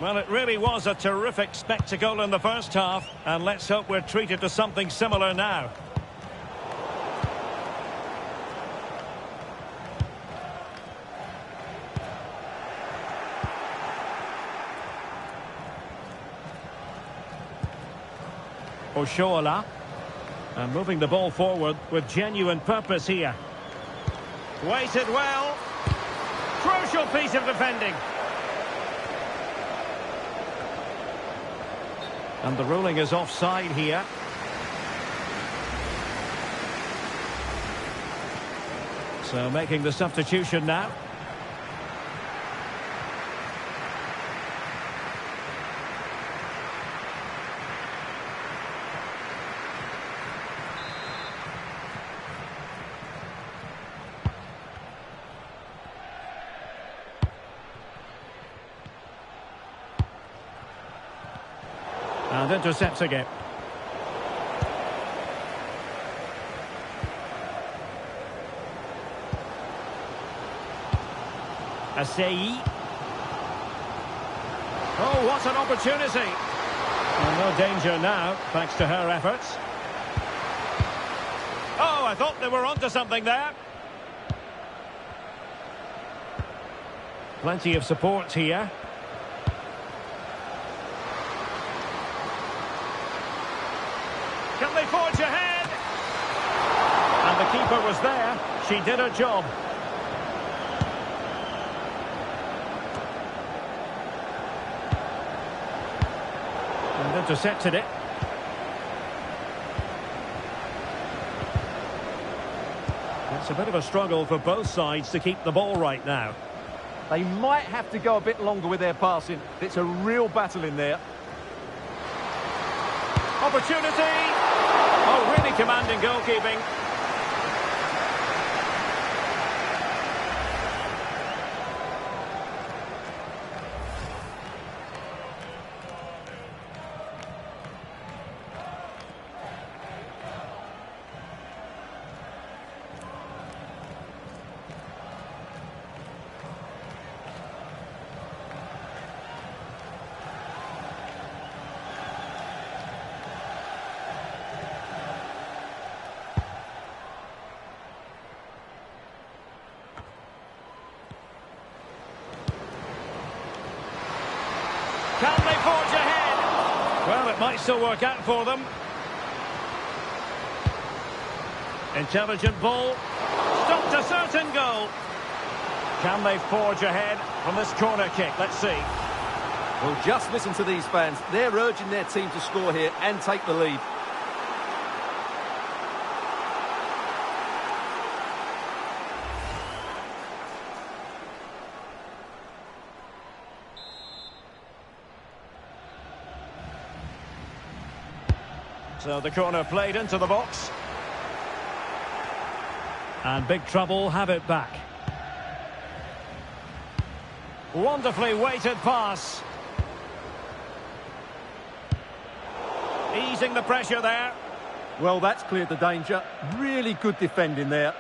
Well, it really was a terrific spectacle in the first half, and let's hope we're treated to something similar now. Oshoala. And moving the ball forward with genuine purpose here. Waited well. Crucial piece of defending. And the ruling is offside here. So making the substitution now. And intercepting it. Asei. Oh, what an opportunity. Well, no danger now, thanks to her efforts. Oh, I thought they were onto something there. Plenty of support here. Can they forge ahead? And the keeper was there. She did her job. And intercepted it. It's a bit of a struggle for both sides to keep the ball right now. They might have to go a bit longer with their passing. It's a real battle in there. Opportunity! Oh, really commanding goalkeeping. Can they forge ahead? Well, it might still work out for them. Intelligent ball. Stopped a certain goal. Can they forge ahead from this corner kick? Let's see. Well, just listen to these fans. They're urging their team to score here and take the lead. So the corner played into the box. And big trouble have it back. Wonderfully weighted pass. Easing the pressure there. Well, that's cleared the danger. Really good defending there.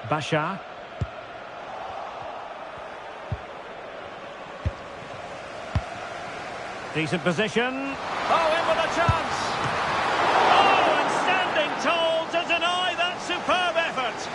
Bashar. Decent position. Oh, in with a chance. Oh, and standing tall to deny that superb effort.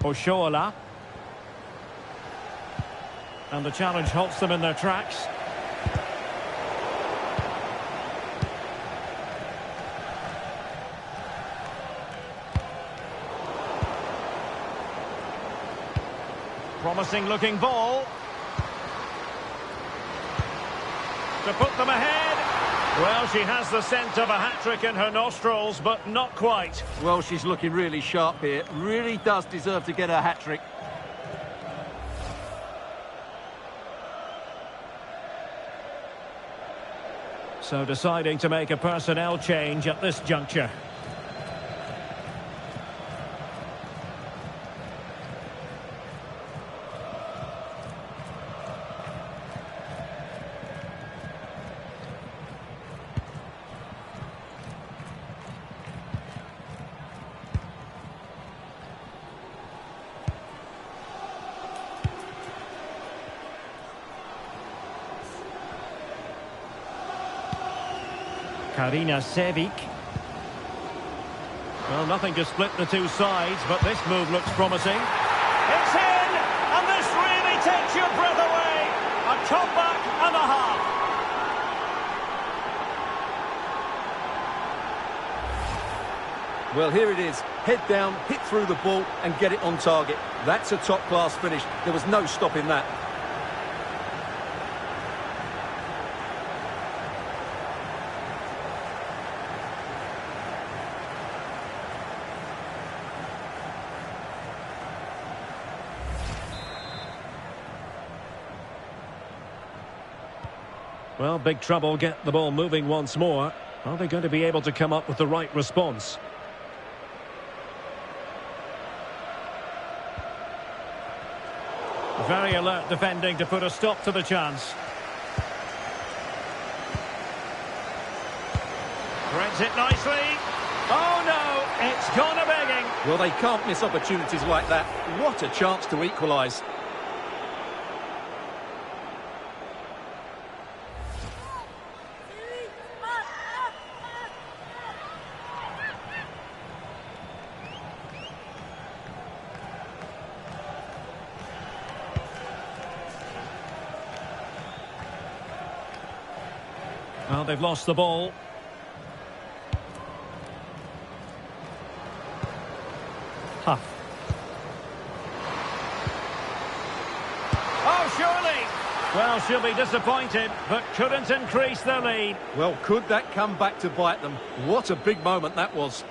Oshoala. And the challenge halts them in their tracks. Promising looking ball. To put them ahead. Well, she has the scent of a hat-trick in her nostrils, but not quite. Well, she's looking really sharp here. Really does deserve to get her hat-trick. So deciding to make a personnel change at this juncture. Karina Sevic. Well, nothing to split the two sides, but this move looks promising. It's in, and this really takes your breath away. A comeback and a half. Well, here it is. Head down, hit through the ball and get it on target. That's a top-class finish. There was no stopping that. Well, big trouble, get the ball moving once more. Are they going to be able to come up with the right response? Very alert defending to put a stop to the chance. Threads it nicely. Oh no, it's gone a begging. Well, they can't miss opportunities like that. What a chance to equalise. Well, they've lost the ball. Huff. Oh, surely! Well, she'll be disappointed, but couldn't increase their lead. Well, could that come back to bite them? What a big moment that was.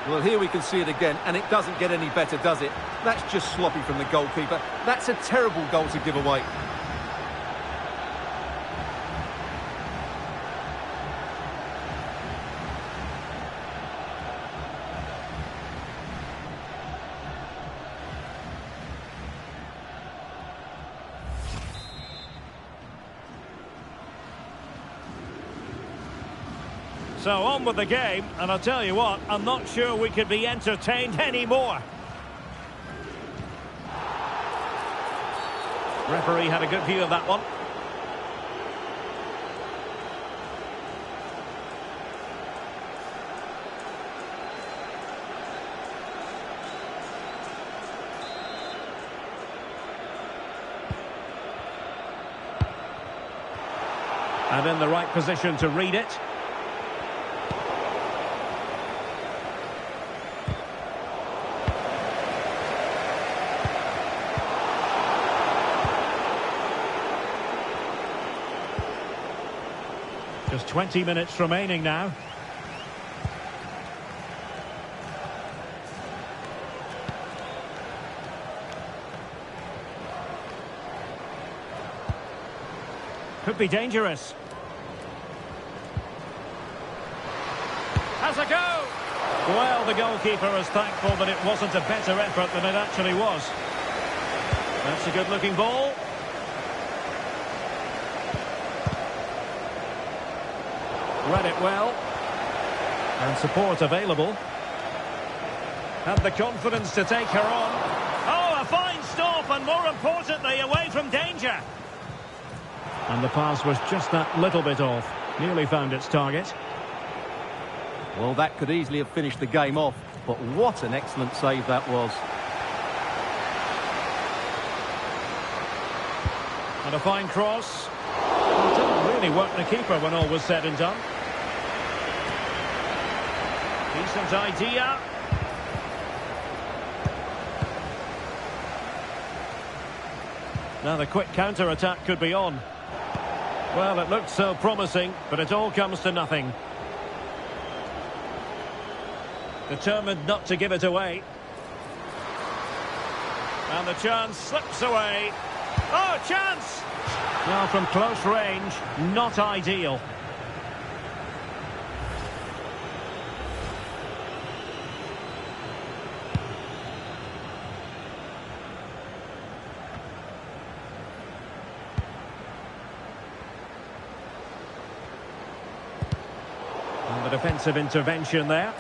Well, here we can see it again, and it doesn't get any better, does it? That's just sloppy from the goalkeeper. That's a terrible goal to give away. So on with the game, and I'll tell you what, I'm not sure we could be entertained anymore. Referee had a good view of that one. And in the right position to read it. Just 20 minutes remaining now. Could be dangerous. Has a go! Well, the goalkeeper is thankful that it wasn't a better effort than it actually was. That's a good-looking ball. Read it well. And support available. Had the confidence to take her on. Oh, a fine stop, and more importantly, away from danger. And the pass was just that little bit off. Nearly found its target. Well, that could easily have finished the game off, but what an excellent save that was. And a fine cross. It didn't really work the keeper when all was said and done. Decent idea. Now the quick counter-attack could be on. Well, it looked so promising, but it all comes to nothing. Determined not to give it away. And the chance slips away. Oh, chance! Now from close range, not ideal. defensive intervention there.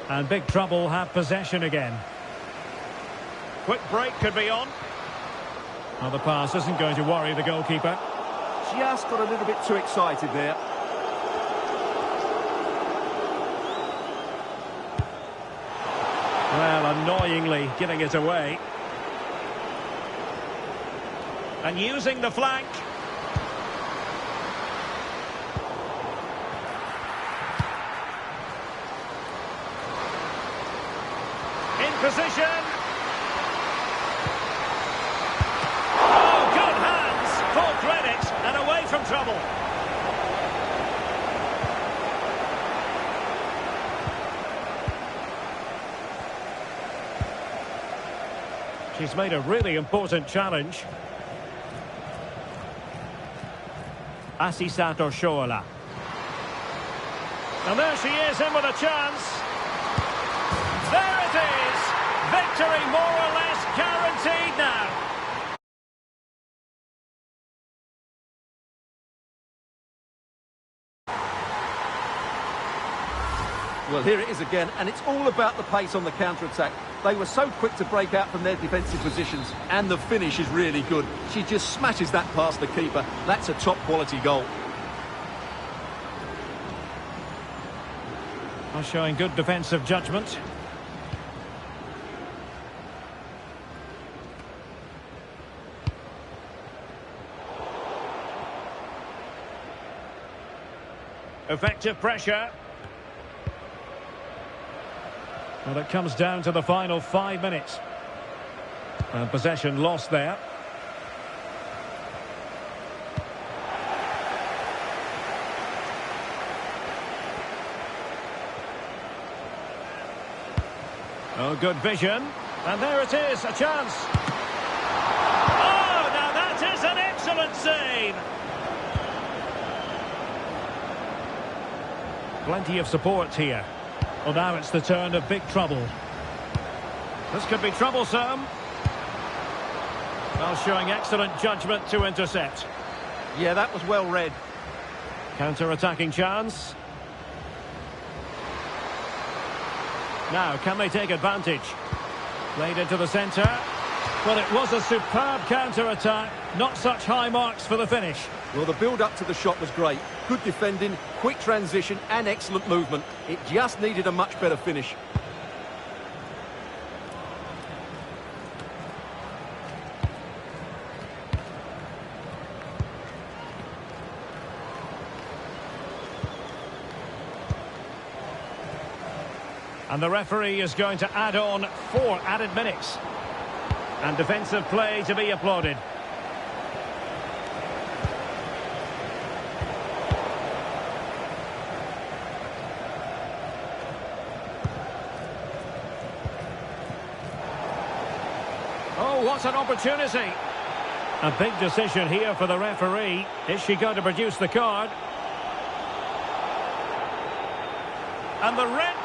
And big trouble have possession again. Quick break could be on. Well, the pass isn't going to worry the goalkeeper. Just got a little bit too excited there. Well, annoyingly giving it away. And using the flank. In position. Oh, good hands. Full credit and away from trouble. She's made a really important challenge. Asisato Shoala. And there she is, in with a chance. There it is! Victory more or less guaranteed now. Well, here it is again, and it's all about the pace on the counter-attack. They were so quick to break out from their defensive positions, and the finish is really good. She just smashes that past the keeper. That's a top-quality goal. Well, showing good defensive judgment. Effective pressure. Well, it comes down to the final 5 minutes. And possession lost there. Oh, good vision. And there it is, a chance. Oh, now that is an excellent save. Plenty of support here. Well, now it's the turn of big trouble. This could be troublesome. Well, showing excellent judgment to intercept. Yeah, that was well read. Counter-attacking chance. Now, can they take advantage? Played into the centre. Well, it was a superb counter-attack. Not such high marks for the finish. Well, the build-up to the shot was great. Good defending, quick transition and excellent movement. It just needed a much better finish. And the referee is going to add on 4 added minutes. And defensive play to be applauded. Oh, what an opportunity. A big decision here for the referee. Is she going to produce the card? And the red...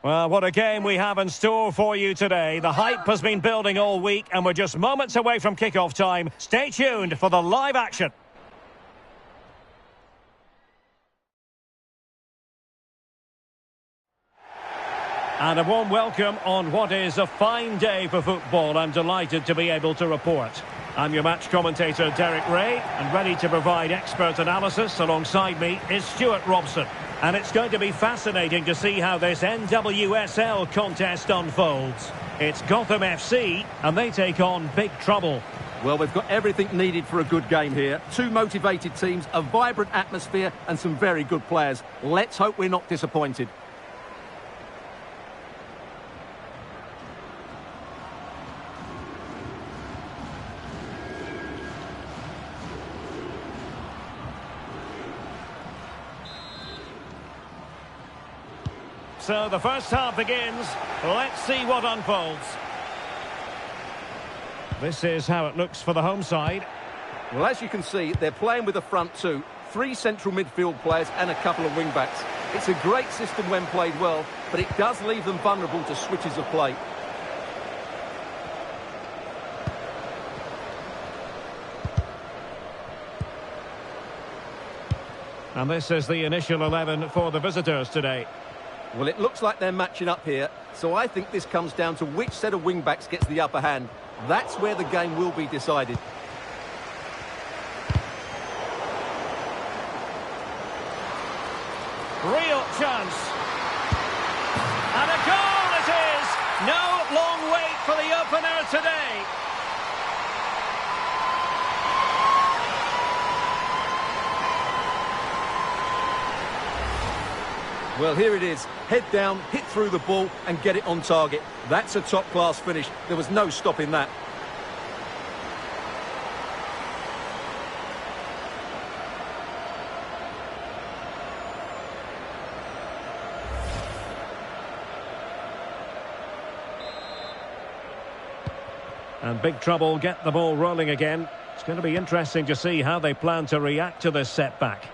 Well, what a game we have in store for you today. The hype has been building all week and we're just moments away from kick-off time. Stay tuned for the live action. And a warm welcome on what is a fine day for football. I'm delighted to be able to report. I'm your match commentator, Derek Ray, and ready to provide expert analysis. Alongside me is Stuart Robson. And it's going to be fascinating to see how this NWSL contest unfolds. It's Gotham FC, and they take on Big Trouble. Well, we've got everything needed for a good game here. Two motivated teams, a vibrant atmosphere, and some very good players. Let's hope we're not disappointed. So the first half begins. Let's see what unfolds. This is how it looks for the home side. Well, as you can see, they're playing with a front two, three central midfield players and a couple of wing-backs. It's a great system when played well, but it does leave them vulnerable to switches of play. And this is the initial 11 for the visitors today. Well, it looks like they're matching up here, so I think this comes down to which set of wing-backs gets the upper hand. That's where the game will be decided. Real chance. And a goal it is! No long wait for the opener today. Well, here it is. Head down, hit through the ball and get it on target. That's a top-class finish. There was no stopping that. And Big Trouble get the ball rolling again. It's going to be interesting to see how they plan to react to this setback.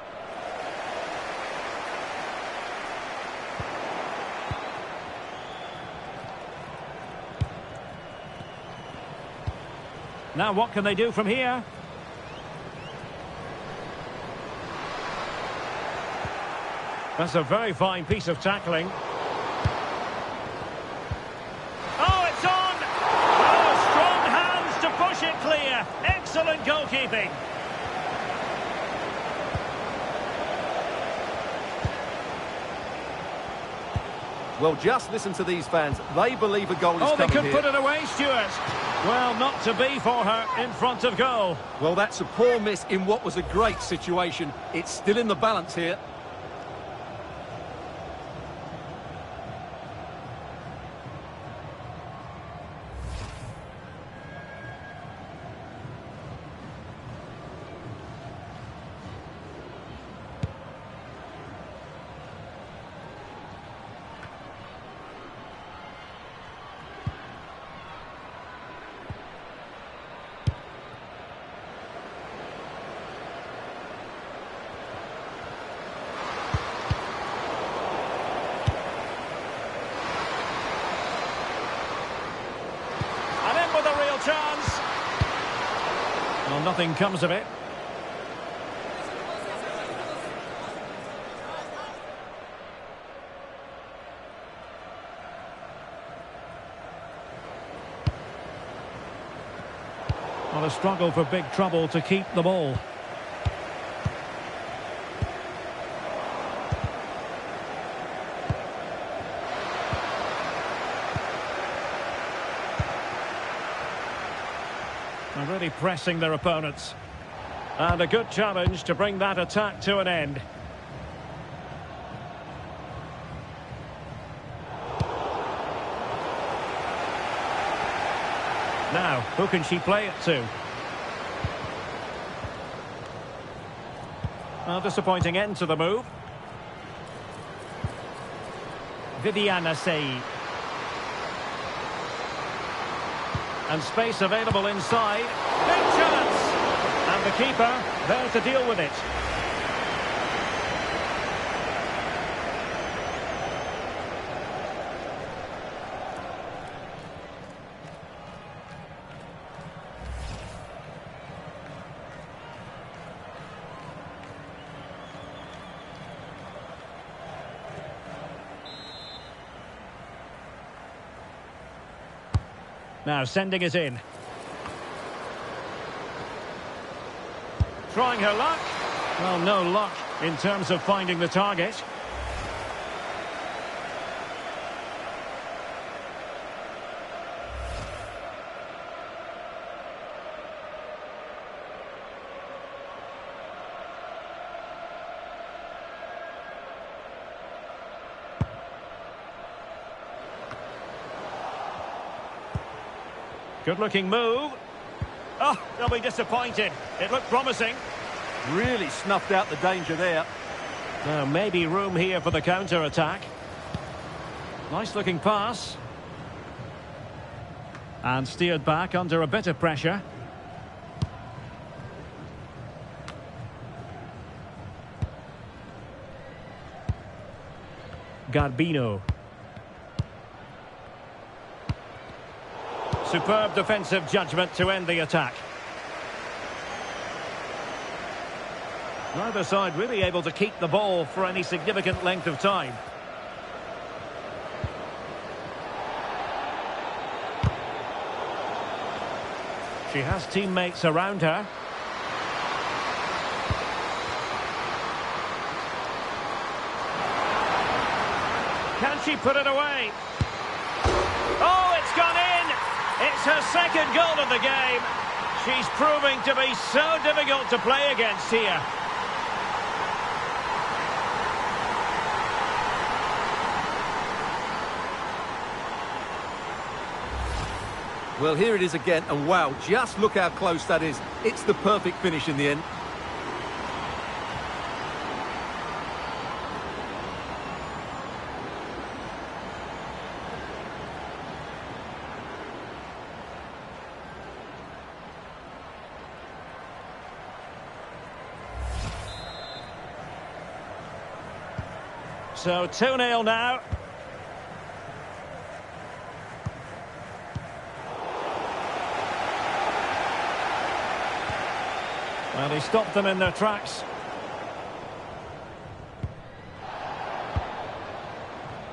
Now what can they do from here? That's a very fine piece of tackling. Oh, it's on! Oh, strong hands to push it clear. Excellent goalkeeping. Well, just listen to these fans. They believe a goal is coming here. Oh, they could put it away, Stuart. Well, not to be for her in front of goal. Well, that's a poor miss in what was a great situation. It's still in the balance here. With a real chance. Well, nothing comes of it. Well, a struggle for Big Trouble to keep the ball. And really pressing their opponents. And a good challenge to bring that attack to an end. Now, who can she play it to? A disappointing end to the move. Viviana Said. And space available inside. Big chance! And the keeper there to deal with it. Now sending it in. Trying her luck. Well, no luck in terms of finding the target. Good-looking move. Oh, they'll be disappointed. It looked promising. Really snuffed out the danger there. Now, maybe room here for the counter-attack. Nice-looking pass. And steered back under a bit of pressure. Garbino. Superb defensive judgment to end the attack. Neither side really able to keep the ball for any significant length of time. She has teammates around her. Can she put it away? Oh, it's gone in! It's her second goal of the game. She's proving to be so difficult to play against here. Well, here it is again, and wow, just look how close that is. It's the perfect finish in the end. So 2-0 now. Well, he stopped them in their tracks.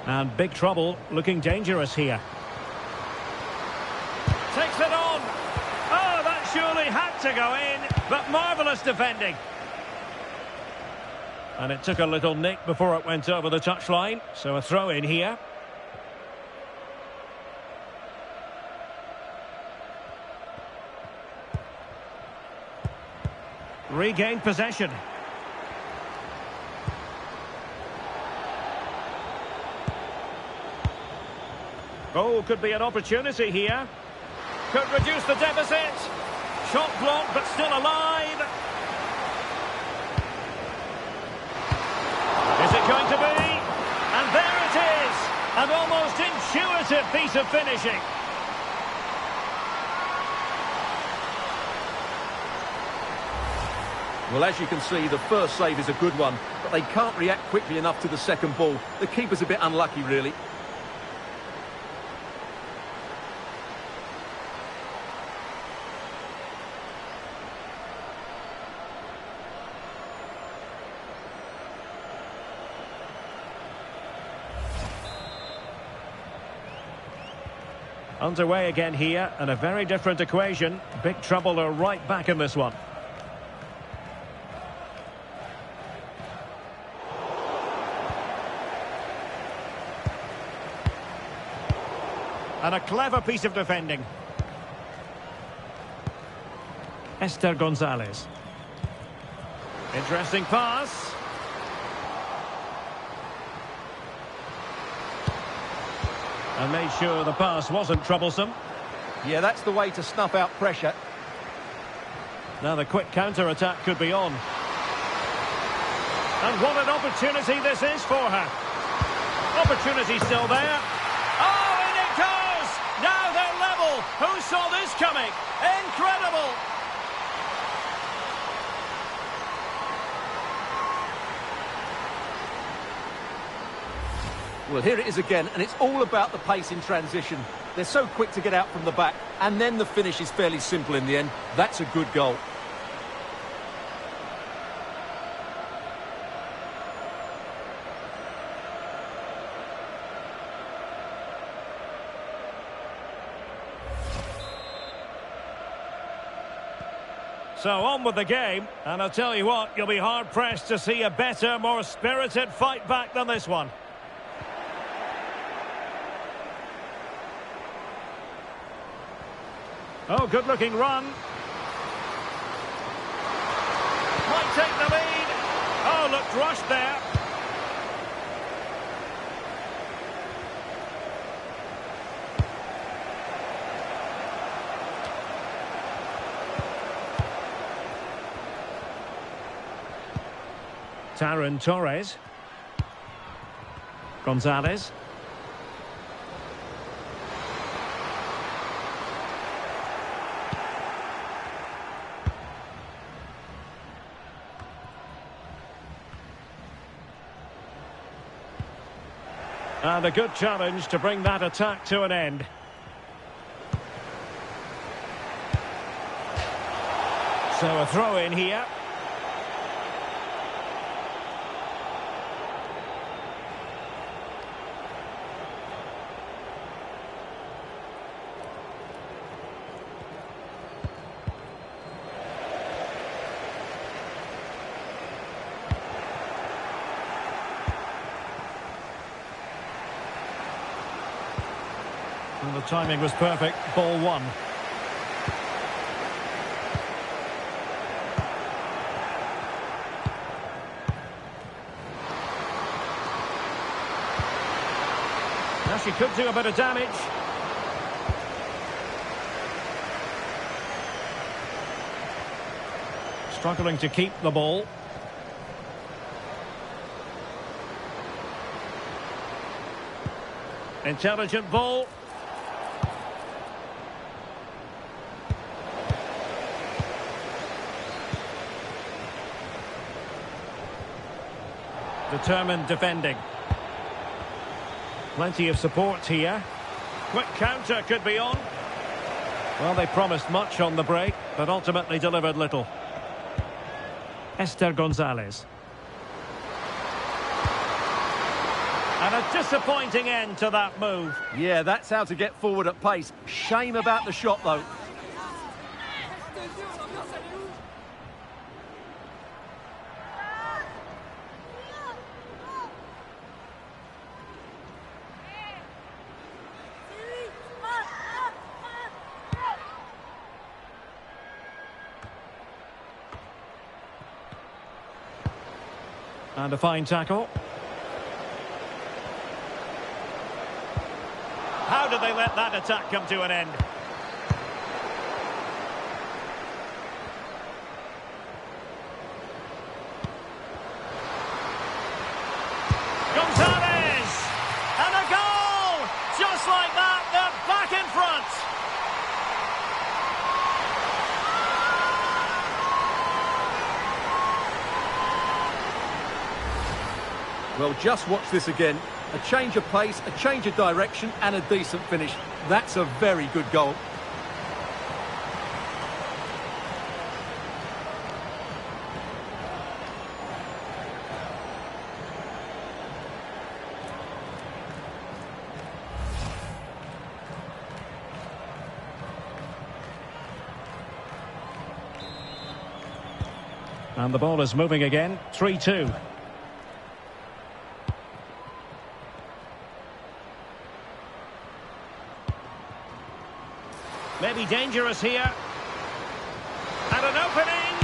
And big trouble, looking dangerous here. Takes it on. Oh, that surely had to go in, but marvellous defending. And it took a little nick before it went over the touchline, so a throw in here. Regained possession. Oh, could be an opportunity here. Could reduce the deficit. Shot blocked, but still alive. Is it going to be? And there it is. An almost intuitive piece of finishing. Well, as you can see, the first save is a good one, but they can't react quickly enough to the second ball. The keeper's a bit unlucky, really. Underway again here, and a very different equation. Big trouble are right back in this one. And a clever piece of defending. Esther Gonzalez. Interesting pass. And made sure the pass wasn't troublesome. Yeah, that's the way to snuff out pressure. Now the quick counter-attack could be on. And what an opportunity this is for her. Opportunity still there. Oh, in it goes! Now they're level. Who saw this coming? Incredible! Well, here it is again, and it's all about the pace in transition. They're so quick to get out from the back, and then the finish is fairly simple in the end. That's a good goal. So on with the game, and I'll tell you what, you'll be hard-pressed to see a better, more spirited fight back than this one. Oh, good-looking run. Might take the lead. Oh, looked rushed there. Taron Torres. Gonzalez. And a good challenge to bring that attack to an end. So a throw in here. And the timing was perfect. Ball one. Now she could do a bit of damage. Struggling to keep the ball. Intelligent ball. Determined defending. Plenty of support here. Quick counter could be on. Well, they promised much on the break, but ultimately delivered little. Esther Gonzalez. And a disappointing end to that move. Yeah, that's how to get forward at pace. Shame about the shot, though. And a fine tackle. How did they let that attack come to an end? Gonzalez! And a goal! Just like that, they're back in front! Well, just watch this again. A change of pace, a change of direction, and a decent finish. That's a very good goal. And the ball is moving again. 3-2. Maybe dangerous here. And an opening.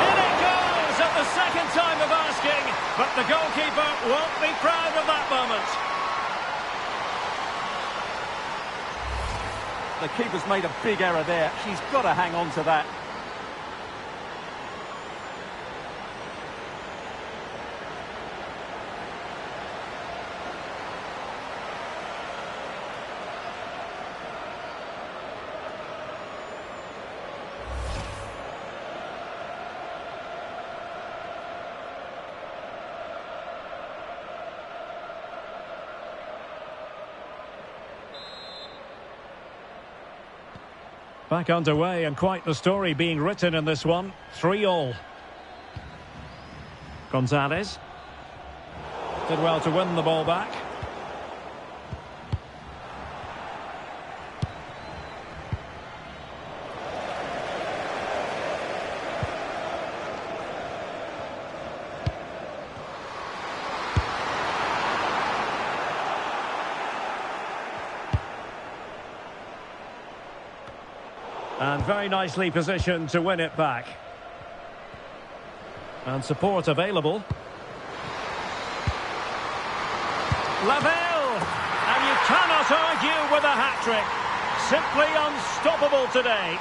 In it goes at the second time of asking. But the goalkeeper won't be proud of that moment. The keeper's made a big error there. She's got to hang on to that. Back underway, and quite the story being written in this one. 3-3. Gonzalez. Did well to win the ball back. And very nicely positioned to win it back. And support available. Lavelle! And you cannot argue with a hat-trick. Simply unstoppable today.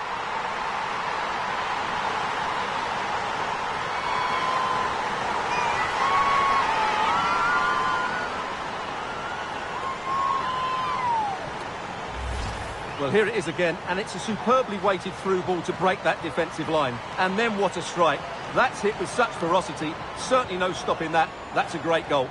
Well, here it is again, and it's a superbly weighted through ball to break that defensive line. And then what a strike. That's hit with such ferocity. Certainly no stopping that. That's a great goal.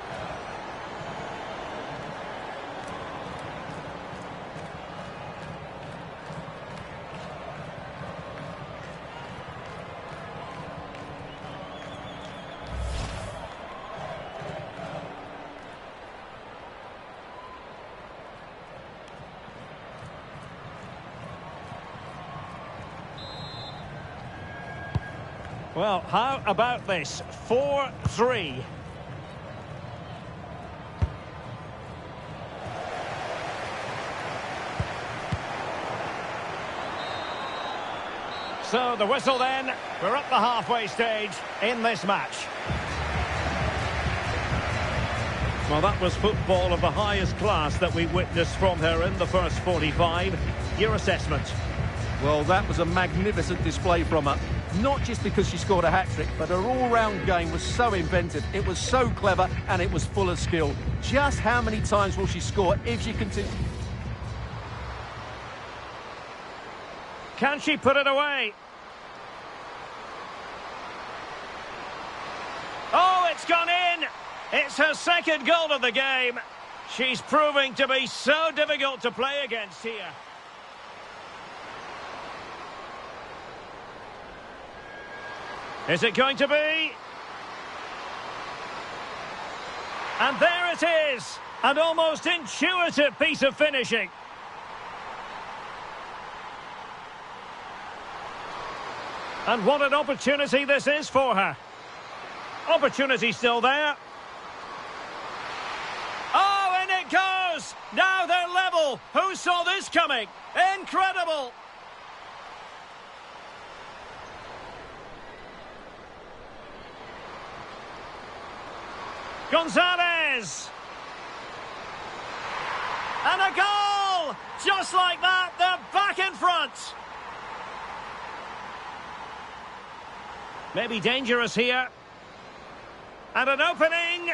Well, how about this? 4-3. So the whistle then. We're at the halfway stage in this match. Well, that was football of the highest class that we witnessed from her in the first 45. Your assessment? Well, that was a magnificent display from her. Not just because she scored a hat-trick, but her all-round game was so inventive. It was so clever, and it was full of skill. Just how many times will she score if she continues? Can she put it away? Oh, it's gone in! It's her second goal of the game. She's proving to be so difficult to play against here. Is it going to be? And there it is! An almost intuitive piece of finishing. And what an opportunity this is for her. Opportunity still there. Oh, and it goes! Now they're level. Who saw this coming? Incredible! Gonzalez! And a goal! Just like that, they're back in front! Maybe dangerous here. And an opening!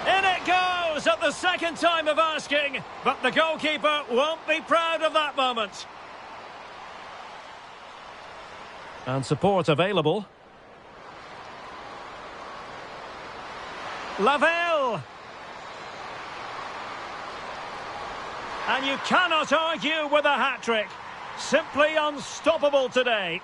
In it goes at the second time of asking, but the goalkeeper won't be proud of that moment. And support available. Lavelle! And you cannot argue with a hat-trick. Simply unstoppable today.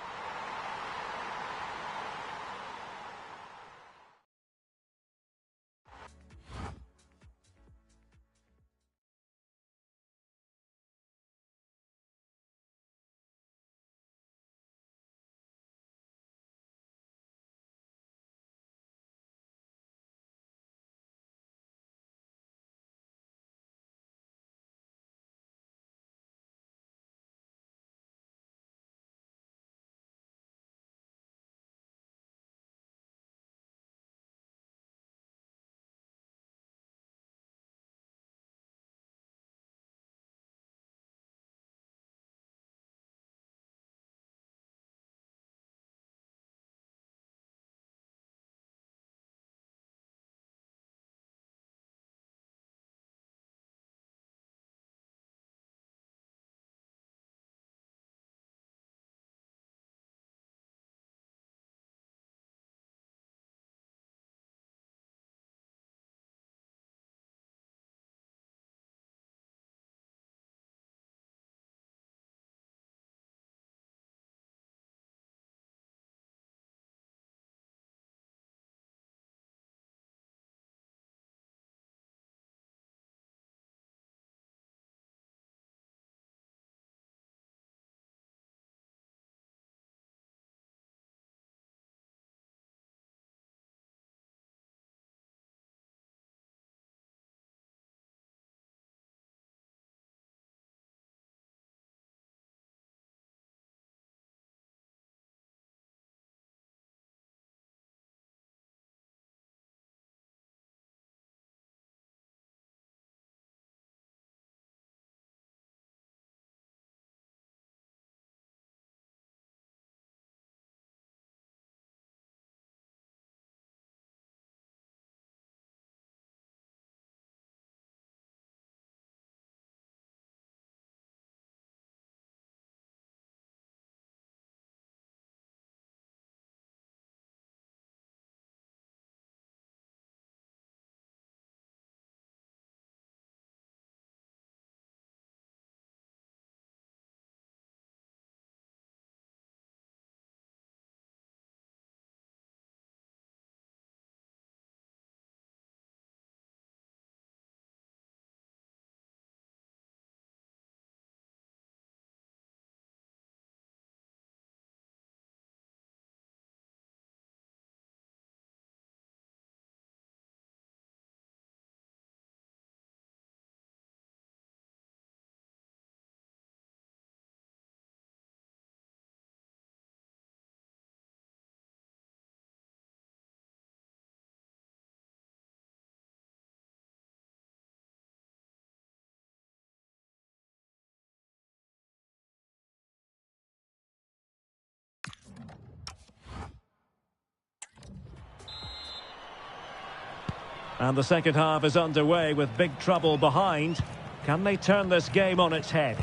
And the second half is underway with big trouble behind. Can they turn this game on its head?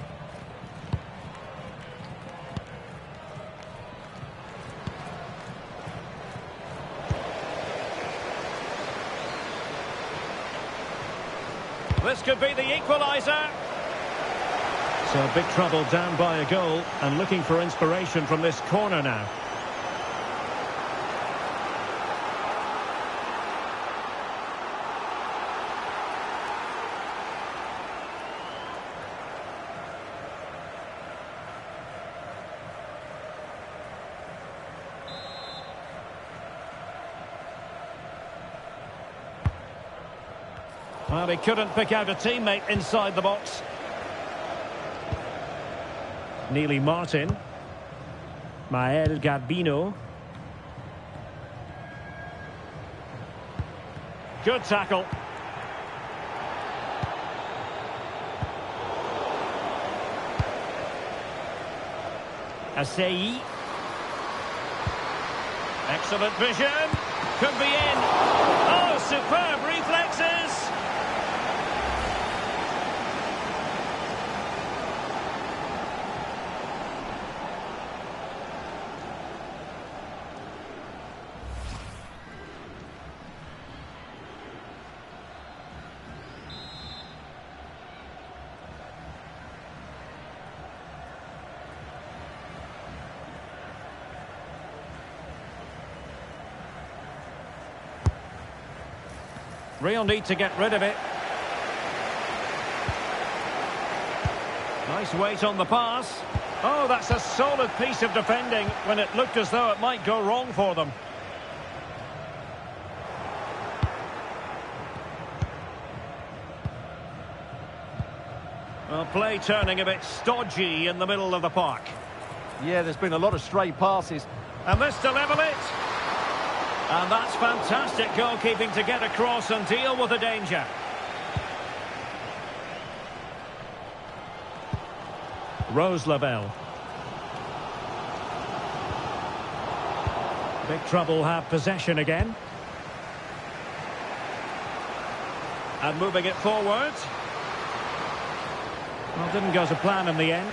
This could be the equaliser. So big trouble down by a goal and looking for inspiration from this corner now. Well, he couldn't pick out a teammate inside the box. Neely Martin. Mael Garbino. Good tackle. Asei. Excellent vision. Could be in. Oh, superb reflexes. Real need to get rid of it. Nice weight on the pass. Oh, that's a solid piece of defending when it looked as though it might go wrong for them. Well, play turning a bit stodgy in the middle of the park. Yeah, there's been a lot of stray passes. And this to level it. And that's fantastic goalkeeping to get across and deal with the danger. Rose Lavelle. Big trouble have possession again. And moving it forward. Well, didn't go to plan in the end.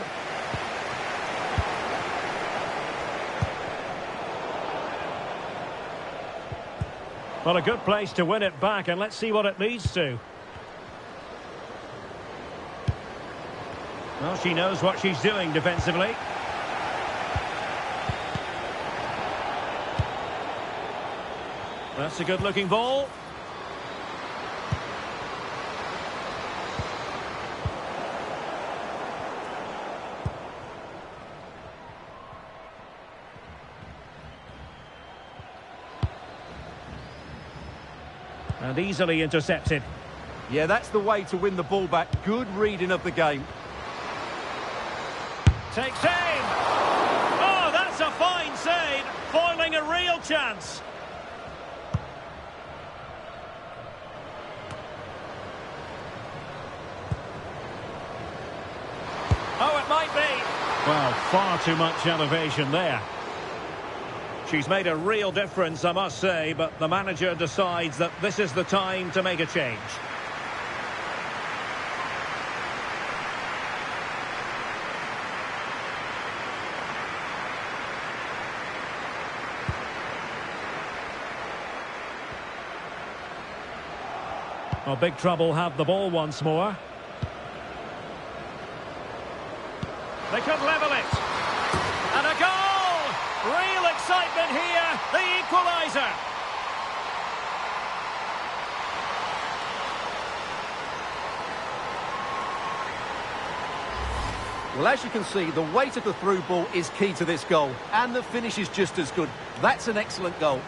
Well, a good place to win it back, and let's see what it leads to. Well, she knows what she's doing defensively. That's a good-looking ball. And easily intercepted. Yeah, that's the way to win the ball back. Good reading of the game. Takes aim. Oh, that's a fine save. Foiling a real chance. Oh, it might be. Well, far too much elevation there. She's made a real difference, I must say, but the manager decides that this is the time to make a change. Well, big trouble have the ball once more. They could level it. And a goal! Real excitement here, the equaliser. Well, as you can see, the weight of the through ball is key to this goal, and the finish is just as good. That's an excellent goal.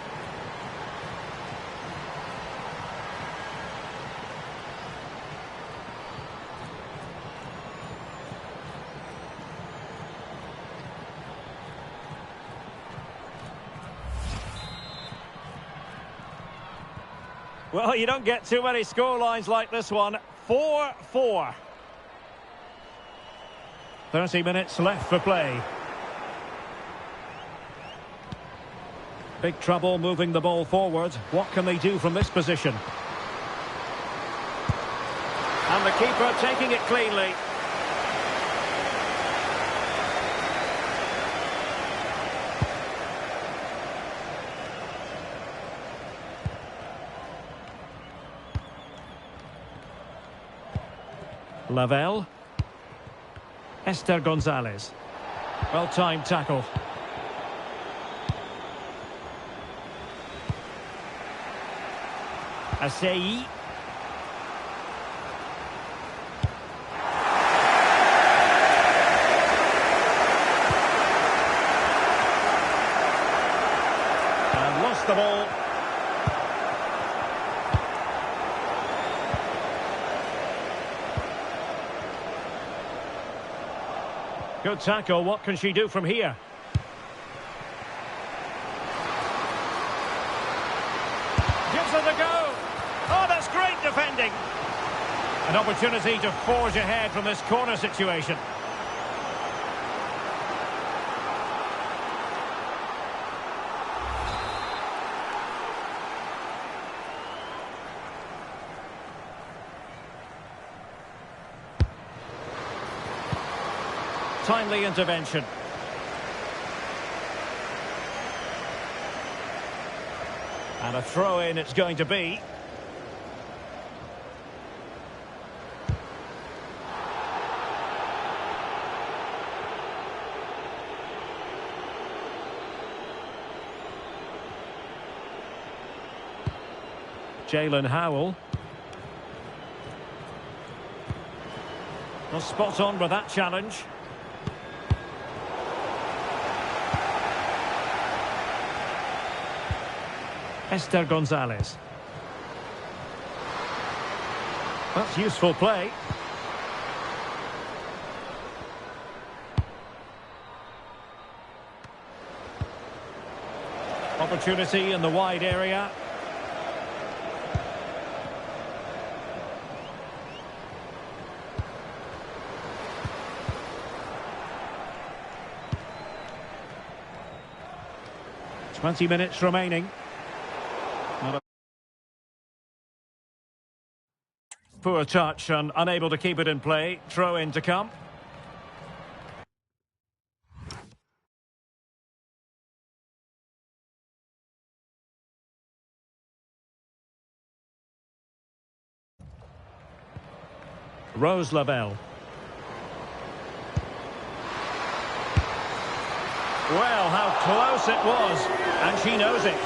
Well, you don't get too many scorelines like this one. 4-4. 30 minutes left for play. Big trouble moving the ball forward. What can they do from this position? And the keeper taking it cleanly. Lavelle. Esther Gonzalez. Well-timed tackle. Asei. And lost the ball. Good tackle. What can she do from here? Gives her the go. Oh, that's great defending. An opportunity to forge ahead from this corner situation. Timely intervention. And a throw-in it's going to be. Jalen Howell. Well, spot on with that challenge. Esther Gonzalez. That's useful play. Opportunity in the wide area. Twenty minutes remaining. Poor touch and unable to keep it in play. Throw in to come. Rose Lavelle. Well, how close it was, and she knows it.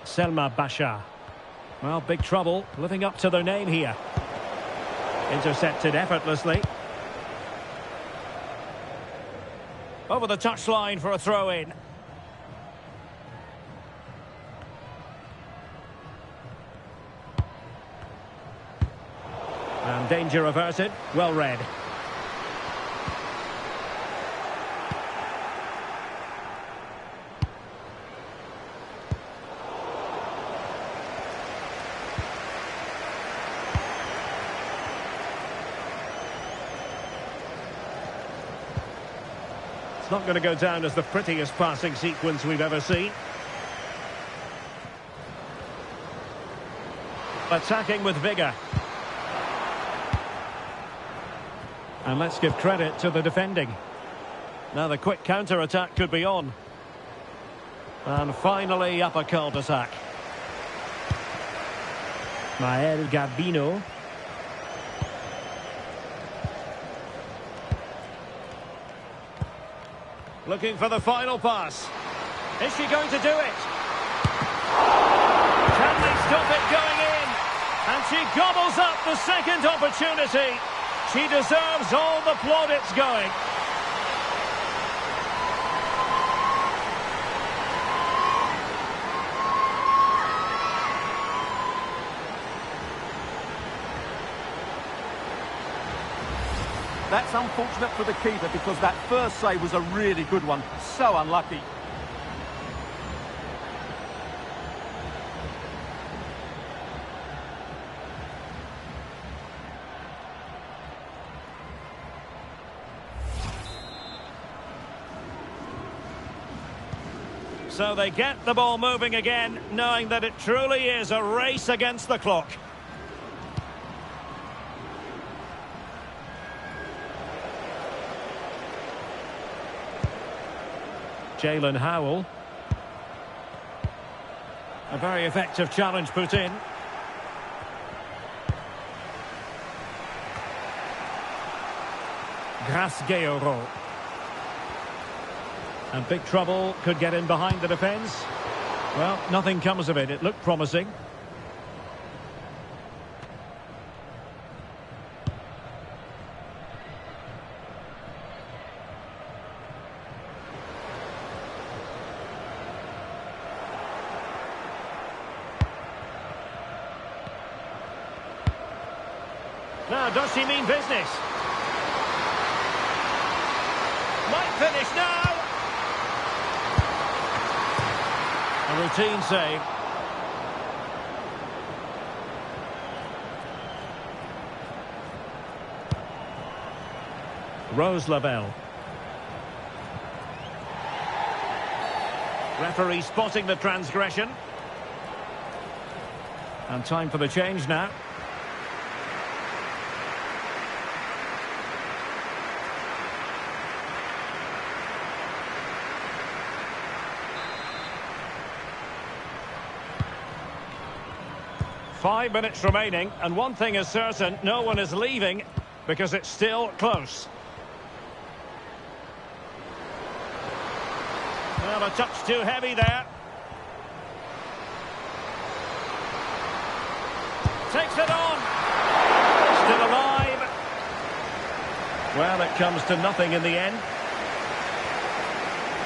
Selma Bashar. Well, big trouble, living up to their name here. Intercepted effortlessly. Over the touchline for a throw-in. And danger averted. Well read. It's not going to go down as the prettiest passing sequence we've ever seen. Attacking with vigour. And let's give credit to the defending. Now the quick counter-attack could be on. And finally up a cul-de-sac. Mael Gabino. Looking for the final pass. Is she going to do it? Can they stop it going in? And she gobbles up the second opportunity. She deserves all the plaudits going. That's unfortunate for the keeper because that first save was a really good one. So unlucky. So they get the ball moving again, knowing that it truly is a race against the clock. Jalen Howell. A very effective challenge put in. Grasgeoro. And big trouble, could get in behind the defence. Well, nothing comes of it. It looked promising. Now, does she mean business? Might finish now. A routine save. Rose Lavelle. Referee spotting the transgression. And time for the change now. Five minutes remaining, and one thing is certain, no one is leaving because it's still close. Well, a touch too heavy there. Takes it on. Still alive. Well, it comes to nothing in the end.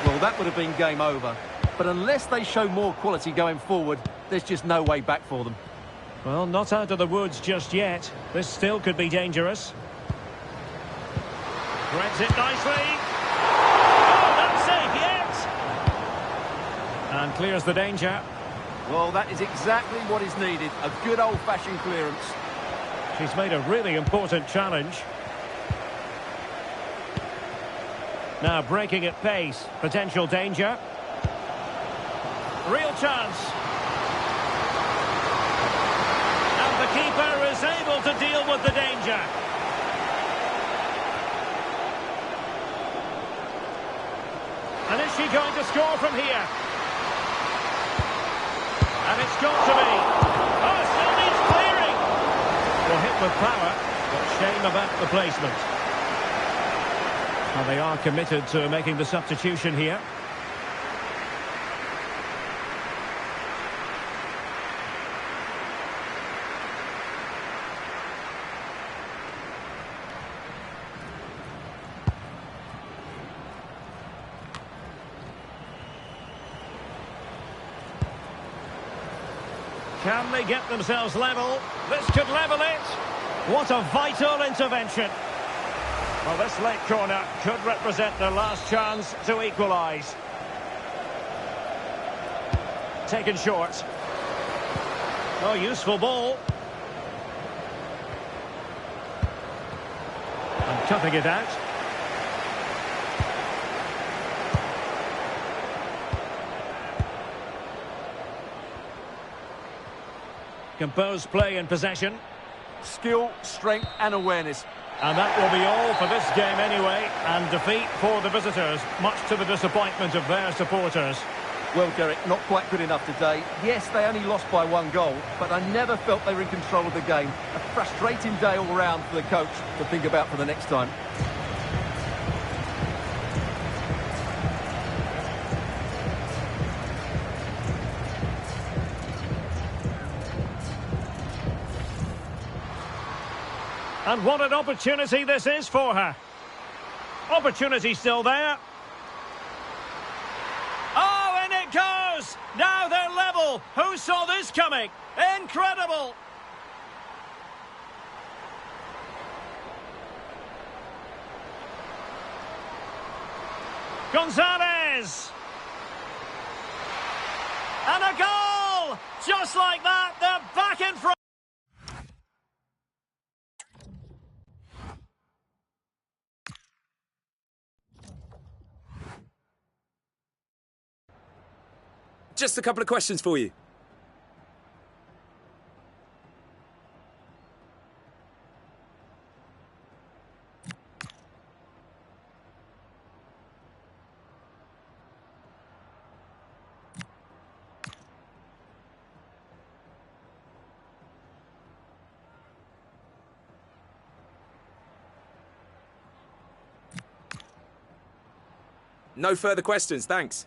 Well, that would have been game over. But unless they show more quality going forward, there's just no way back for them. Well, not out of the woods just yet. This still could be dangerous. Threads it nicely. Oh, not safe yet. And clears the danger. Well, that is exactly what is needed. A good old-fashioned clearance. She's made a really important challenge. Now breaking at pace. Potential danger. Real chance. The keeper is able to deal with the danger. And is she going to score from here? And it's got to be. Oh, it still needs clearing. Well, hit with power, but shame about the placement. And they are committed to making the substitution here. Can they get themselves level? This could level it. What a vital intervention. Well, this late corner could represent their last chance to equalise. Taken short. Oh, useful ball. And cutting it out. Composed play in possession. Skill, strength and awareness. And that will be all for this game anyway. And defeat for the visitors, much to the disappointment of their supporters. Well, Derek, not quite good enough today. Yes, they only lost by one goal, but I never felt they were in control of the game. A frustrating day all round for the coach to think about for the next time. And what an opportunity this is for her. Opportunity still there. Oh, and it goes! Now they're level. Who saw this coming? Incredible! Gonzalez! And a goal! Just like that, they're back in front. Just a couple of questions for you. No further questions, thanks.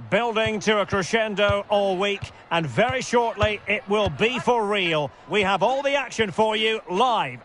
Building to a crescendo all week, and very shortly it will be for real. We have all the action for you live.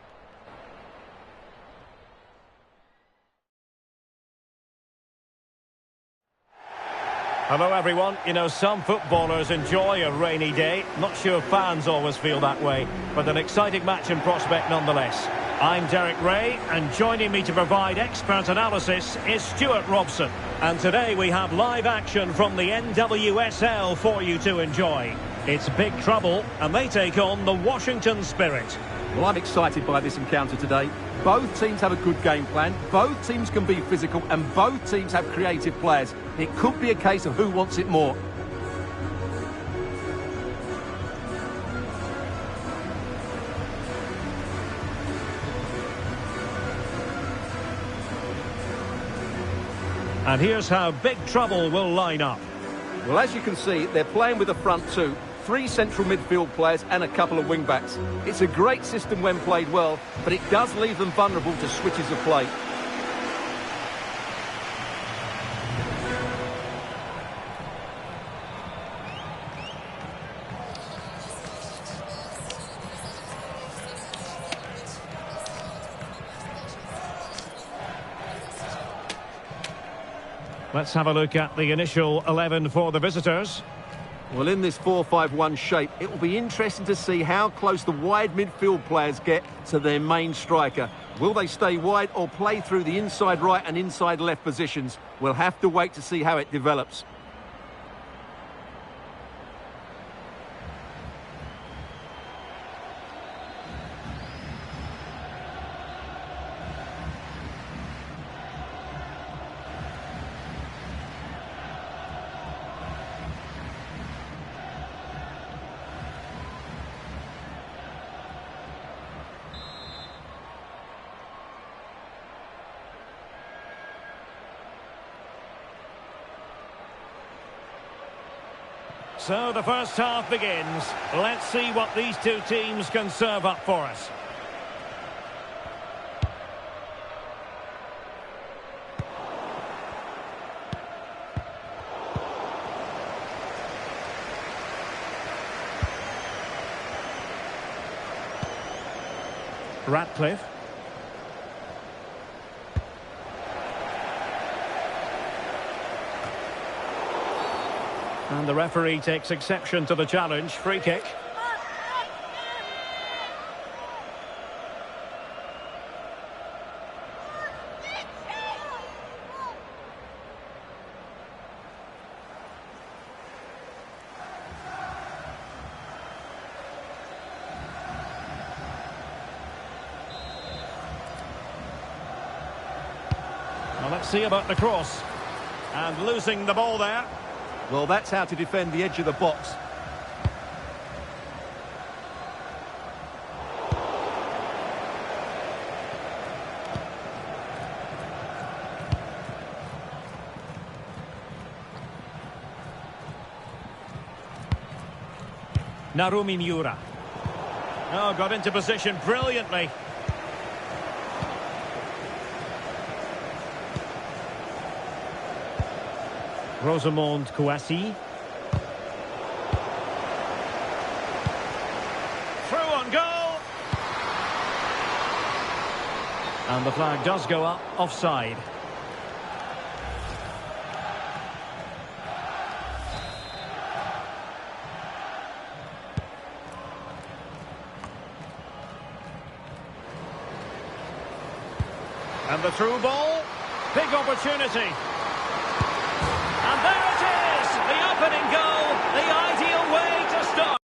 Hello everyone. You know, some footballers enjoy a rainy day. Not sure fans always feel that way, but an exciting match in prospect nonetheless. I'm Derek Ray, and joining me to provide expert analysis is Stuart Robson. And today we have live action from the NWSL for you to enjoy. It's big trouble, and they take on the Washington Spirit. Well, I'm excited by this encounter today. Both teams have a good game plan, both teams can be physical, and both teams have creative players. It could be a case of who wants it more. And here's how big trouble will line up. Well, as you can see, they're playing with a front two, 3 central midfield players and a couple of wing-backs. It's a great system when played well, but it does leave them vulnerable to switches of play. Let's have a look at the initial 11 for the visitors. Well, in this 4-5-1 shape, it will be interesting to see how close the wide midfield players get to their main striker. Will they stay wide or play through the inside right and inside left positions? We'll have to wait to see how it develops. So the first half begins. Let's see what these two teams can serve up for us. Ratcliffe. And the referee takes exception to the challenge. Free kick. Well, let's see about the cross. And losing the ball there. Well, that's how to defend the edge of the box. Narumi Miura. Oh, got into position brilliantly. Rosamond Kouassi. Through on goal. And the flag does go up, offside. And the through ball. Big opportunity. And there it is, the opening goal, the ideal way to start.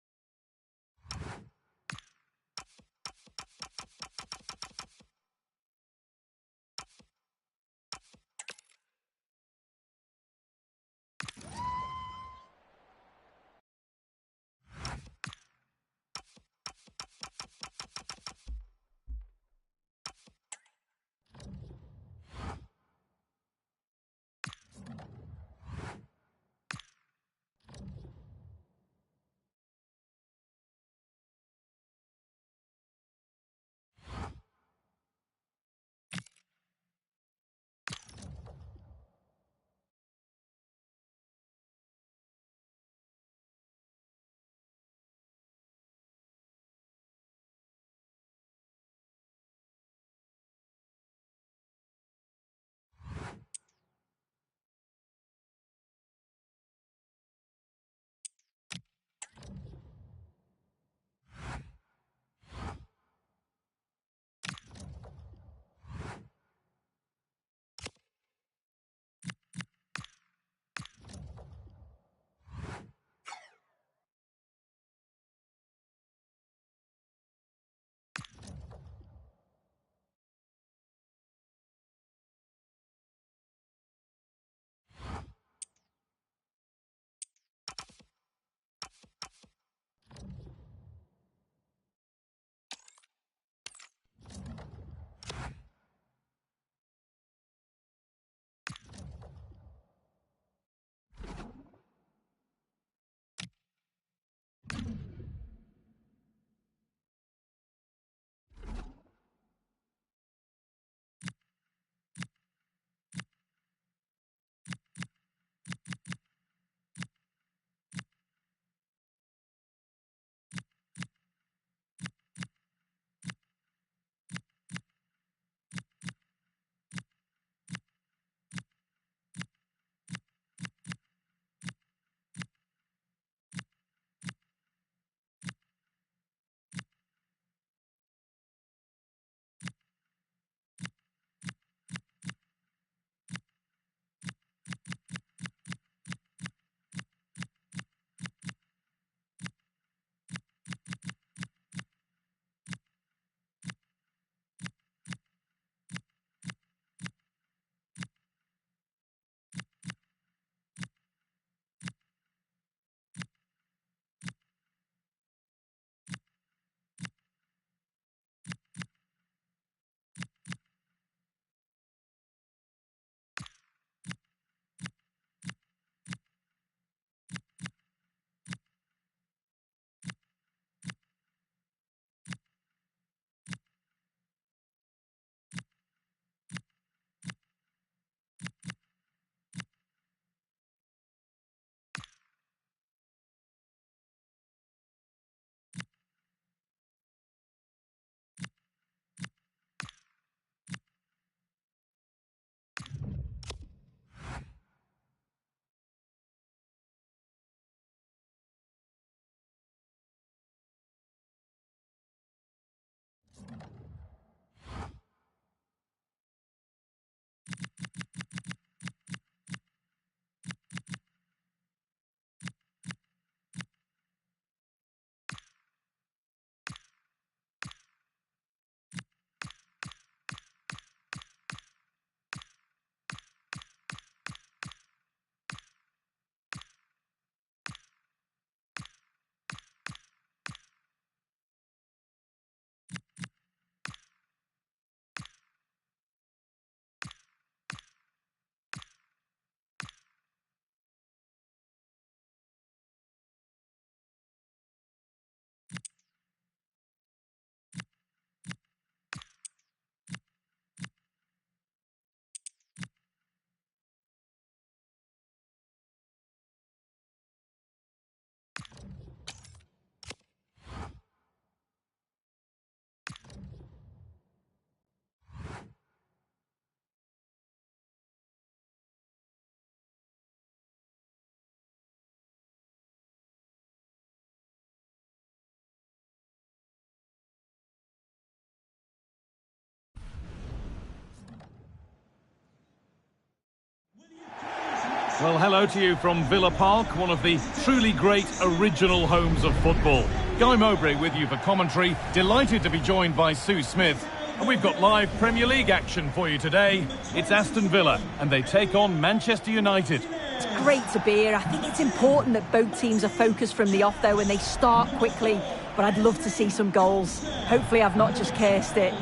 Well, hello to you from Villa Park, one of the truly great original homes of football. Guy Mowbray with you for commentary. Delighted to be joined by Sue Smith. And we've got live Premier League action for you today. It's Aston Villa, and they take on Manchester United. It's great to be here. I think it's important that both teams are focused from the off, though, and they start quickly. But I'd love to see some goals. Hopefully I've not just cursed it.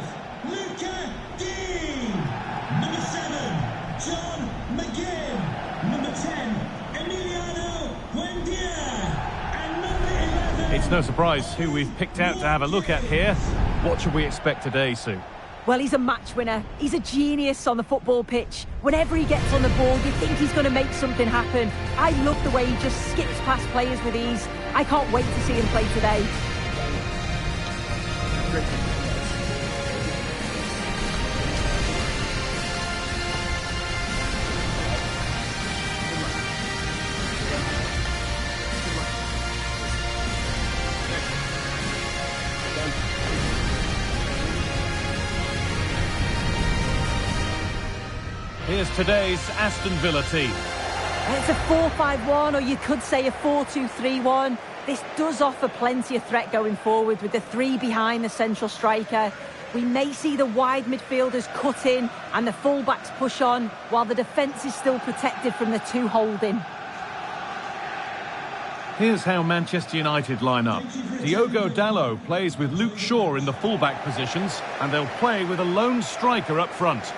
It's no surprise who we've picked out to have a look at here. What should we expect today, Sue? Well, he's a match winner. He's a genius on the football pitch. Whenever he gets on the ball, you think he's going to make something happen. I love the way he just skips past players with ease. I can't wait to see him play today. Here's today's Aston Villa team. It's a 4-5-1, or you could say a 4-2-3-1. This does offer plenty of threat going forward with the three behind the central striker. We may see the wide midfielders cut in and the fullbacks push on, while the defence is still protected from the two holding. Here's how Manchester United line up. Diogo Dalot plays with Luke Shaw in the fullback positions, and they'll play with a lone striker up front.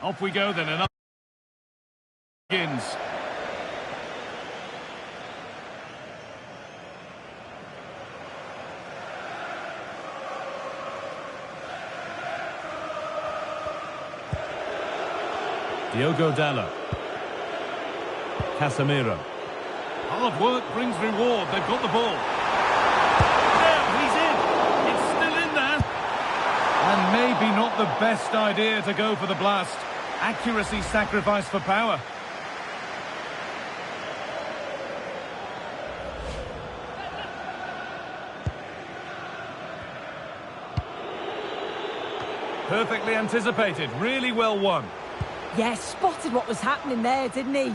Off we go then, another begins. Diogo Dallo. Casemiro. Hard work brings reward. They've got the ball. There, he's in. It's still in there. And maybe not the best idea to go for the blast. Accuracy sacrificed for power. Perfectly anticipated. Really well won. Yeah, spotted what was happening there, didn't he?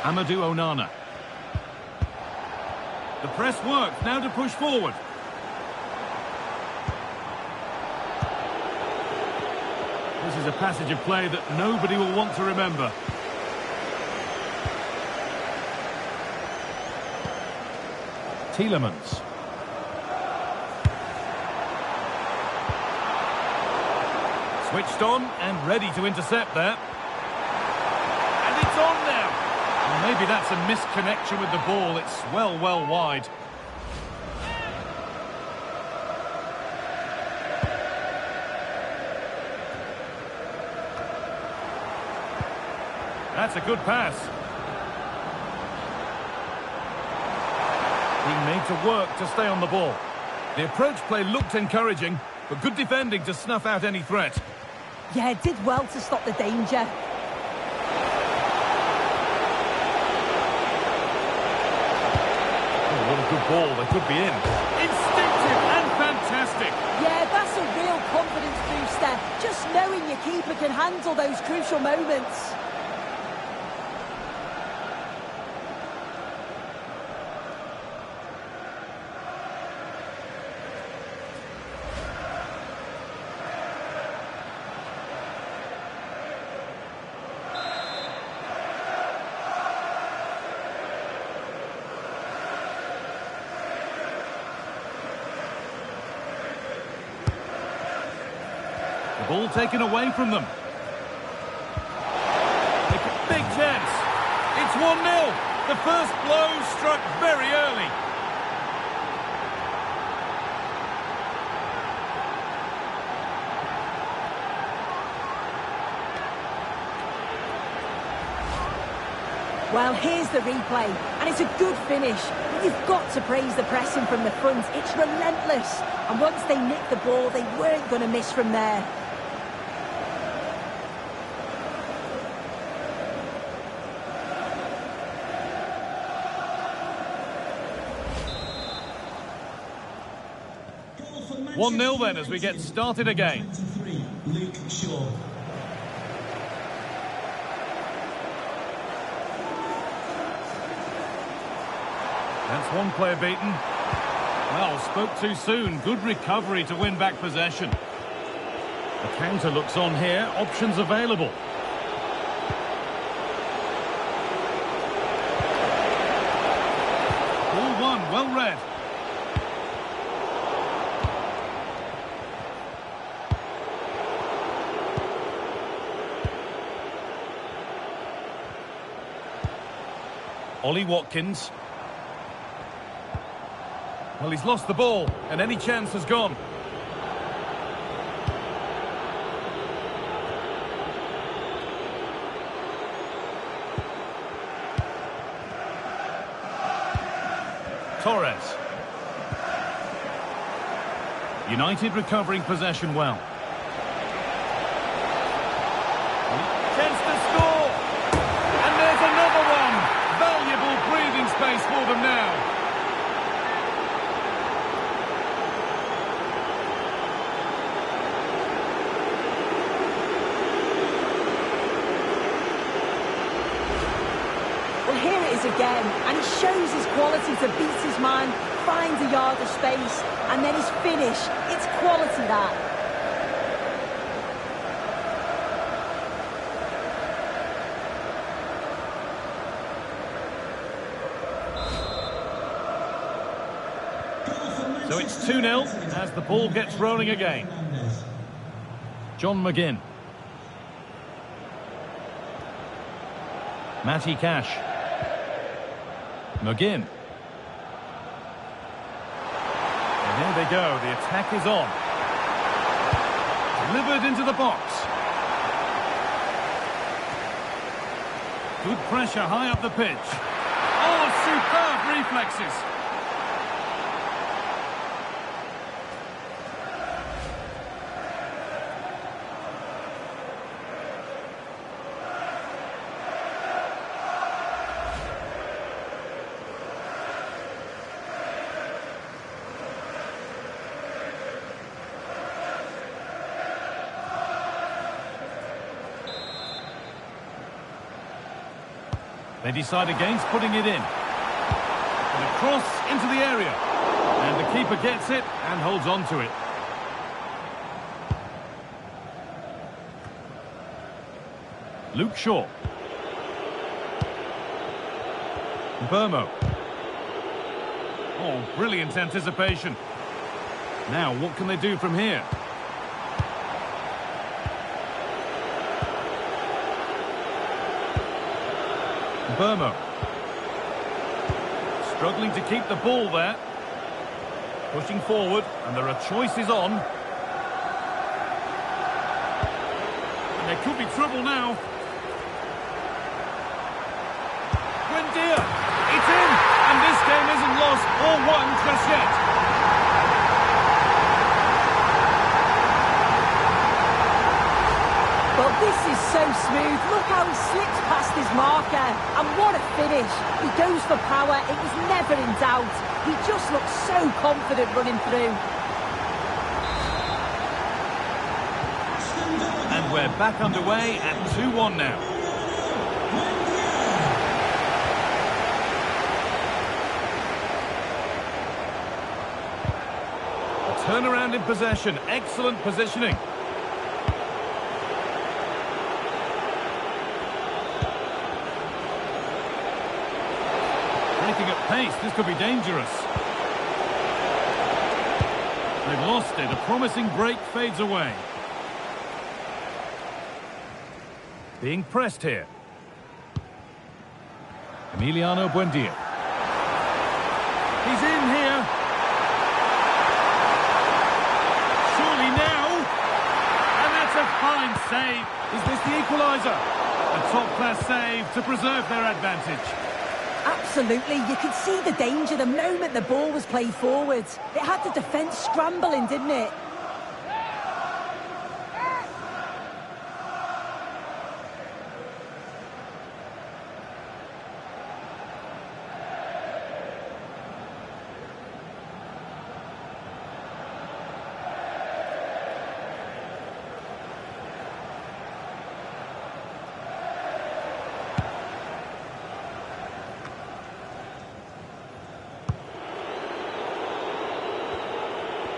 Amadou Onana. The press worked, now to push forward. This is a passage of play that nobody will want to remember. Tielemans. Switched on and ready to intercept there. And it's on now. Well, maybe that's a misconnection with the ball. It's well wide. That's a good pass. Being made to work to stay on the ball. The approach play looked encouraging, but good defending to snuff out any threat. Yeah, it did well to stop the danger. Oh, what a good ball. They could be in. Instinctive and fantastic. Yeah, that's a real confidence booster. Just knowing your keeper can handle those crucial moments. The ball taken away from them. Big chance. It's 1-0. The first blow struck very early. Well, here's the replay, and it's a good finish. But you've got to praise the pressing from the front. It's relentless. And once they nicked the ball, they weren't going to miss from there. One 0 then as we get started again. That's one player beaten. Well, spoke too soon. Good recovery to win back possession. The counter looks on here. Options available. Ball one, well read. Ollie Watkins. Well, he's lost the ball, and any chance has gone. Torres. United recovering possession well. Chance to score! And there's another one! Valuable breathing space for them now. Here it is again, and he shows his quality to beat his man, finds a yard of space, and then his finish. It's quality, that. So it's 2-0 as the ball gets rolling again. John McGinn. Matty Cash. McGinn. And here they go, the attack is on. Delivered into the box. Good pressure high up the pitch. Oh, superb reflexes. They decide against putting it in. And a cross into the area. And the keeper gets it and holds on to it. Luke Shaw. Burmo. Oh, brilliant anticipation. Now, what can they do from here? Burmo. Struggling to keep the ball there. Pushing forward, and there are choices on. And there could be trouble now. Buendia! It's in! And this game isn't lost or won just yet. Well, this is so smooth. Look how he slips past his marker. And what a finish. He goes for power. It was never in doubt. He just looks so confident running through. And we're back underway at 2-1 now. A turnaround in possession. Excellent positioning. At pace, this could be dangerous. They've lost it. A promising break fades away. Being pressed here. Emiliano Buendia. He's in here. Surely now. And that's a fine save. Is this the equaliser? A top-class save to preserve their advantage. Absolutely, you could see the danger the moment the ball was played forwards. It had the defence scrambling, didn't it?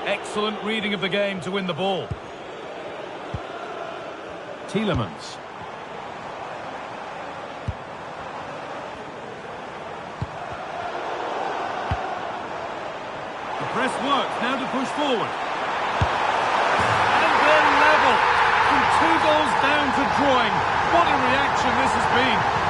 Excellent reading of the game to win the ball. Tielemans. The press works, now to push forward. And they're level. From 2 goals down to drawing. What a reaction this has been.